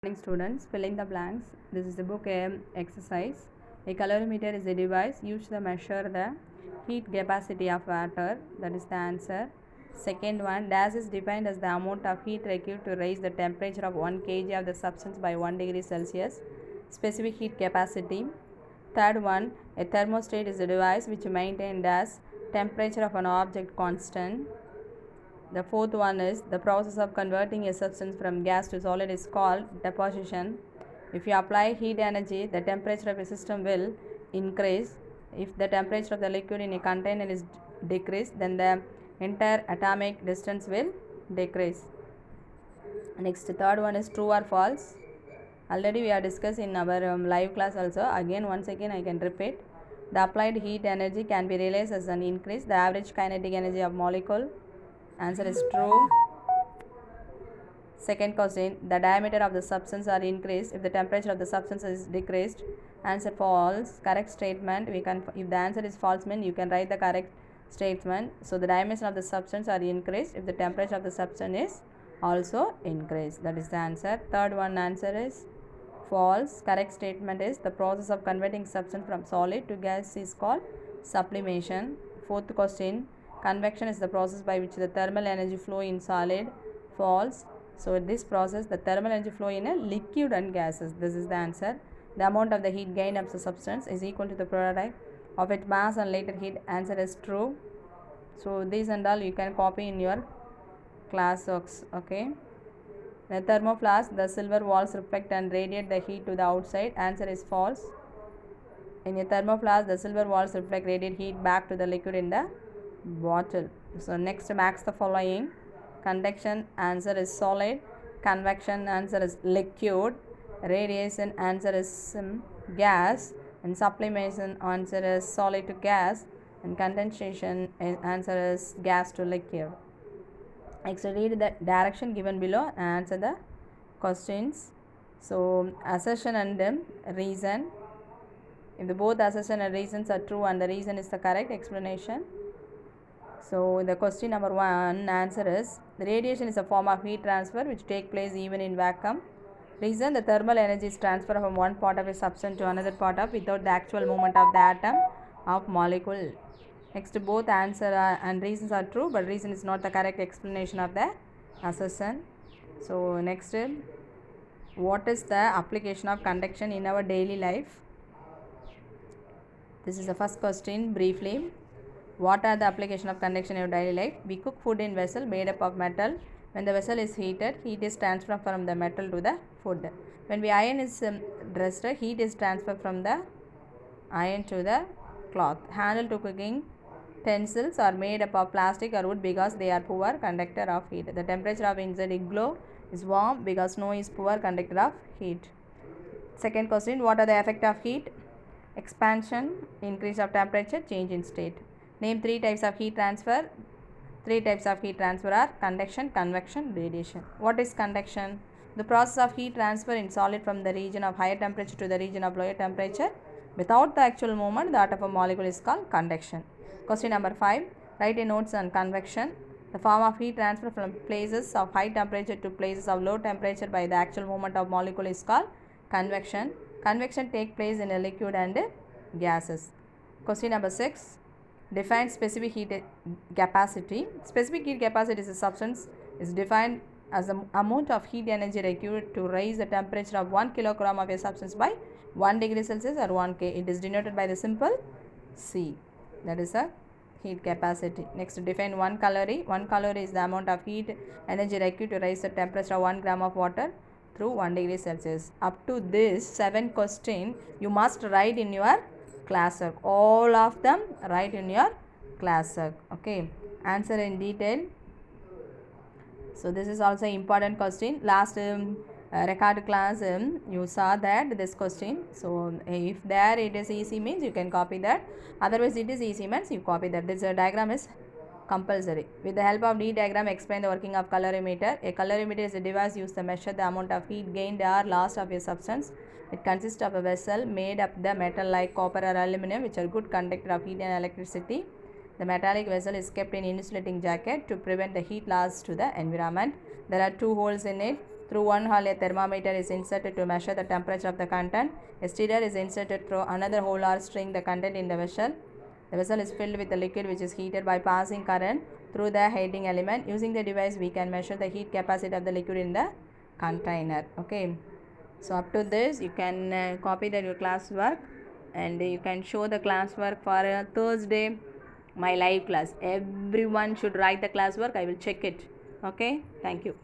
Morning students, filling the blanks. This is the book exercise. A calorimeter is a device used to measure the heat capacity of water. That is the answer. Second one, dash is defined as the amount of heat required to raise the temperature of 1 kg of the substance by 1 degree Celsius. Specific heat capacity. Third one, a thermostat is a device which maintains dash temperature of an object constant. The fourth one is the process of converting a substance from gas to solid is called deposition. If you apply heat energy, the temperature of a system will increase. If the temperature of the liquid in a container is decreased, then the entire atomic distance will decrease. Next, third one is true or false. Already we have discussed in our live class also. Once again I can repeat. The applied heat energy can be realized as an increase the average kinetic energy of molecule. Answer is true. Second question, the diameter of the substance are increased if the temperature of the substance is decreased. Answer false. Correct statement. If the answer is false, mean you can write the correct statement. So the dimension of the substance are increased if the temperature of the substance is also increased. That is the answer. Third one answer is false. Correct statement is the process of converting substance from solid to gas is called sublimation. Fourth question, convection is the process by which the thermal energy flow in solid. False. So in this process the thermal energy flow in a liquid and gases. This is the answer. The amount of the heat gain of the substance is equal to the product of its mass and latent heat. Answer is true. So these and all you can copy in your class works. Okay. The thermoflask, the silver walls reflect and radiate the heat to the outside. Answer is false. In a thermoflask, the silver walls reflect radiate heat back to the liquid in the bottle. So next, match the following. Conduction, answer is solid. Convection, answer is liquid. Radiation, answer is gas. And sublimation, answer is solid to gas. And condensation, answer is gas to liquid. Next, read the direction given below and answer the questions. So assertion and reason. If the both assertion and reasons are true and the reason is the correct explanation. So the question number 1 answer is radiation is a form of heat transfer which take place even in vacuum. Reason, the thermal energy is transferred from one part of a substance to another part of without the actual movement of the atom of molecule. Next, both answer and reasons are true, but reason is not the correct explanation of the assertion. So next, what is the application of conduction in our daily life? This is the first question briefly. What are the application of conduction in your daily life? We cook food in vessel made up of metal. When the vessel is heated, heat is transferred from the metal to the food. When we iron is dressed, heat is transferred from the iron to the cloth. Handle to cooking utensils are made up of plastic or wood because they are poor conductor of heat. The temperature of inside igloo is warm because snow is poor conductor of heat. Second question, what are the effect of heat? Expansion, increase of temperature, change in state. Name 3 types of heat transfer. 3 types of heat transfer are conduction, convection, radiation. What is conduction? The process of heat transfer in solid from the region of higher temperature to the region of lower temperature without the actual movement that of a molecule is called conduction. Question number 5. Write a notes on convection. The form of heat transfer from places of high temperature to places of low temperature by the actual movement of molecule is called convection. Convection takes place in a liquid and gases. Question number 6. Define specific heat capacity. Specific heat capacity is a substance is defined as the amount of heat energy required to raise the temperature of 1 kilogram of a substance by 1 degree Celsius or 1 K. It is denoted by the simple C. That is a heat capacity. Next, define 1 calorie. 1 calorie is the amount of heat energy required to raise the temperature of 1 gram of water through 1 degree Celsius. Up to this 7 question you must write in your class work. All of them write in your class work. Okay. Answer in detail. So this is also important question. Last record class you saw that this question. So if there it is easy means you can copy that. Otherwise it is easy means you copy that. This diagram is compulsory. With the help of D diagram, explain the working of calorimeter. A calorimeter is a device used to measure the amount of heat gained or lost of a substance. It consists of a vessel made up the metal like copper or aluminum which are good conductor of heat and electricity. The metallic vessel is kept in insulating jacket to prevent the heat loss to the environment. There are 2 holes in it. Through one hole, a thermometer is inserted to measure the temperature of the content. A stirrer is inserted through another hole or stirring the content in the vessel. The vessel is filled with the liquid which is heated by passing current through the heating element. Using the device, we can measure the heat capacity of the liquid in the container. Okay. So up to this, you can copy that your classwork, and you can show the classwork for Thursday, my live class. Everyone should write the classwork. I will check it. Okay. Thank you.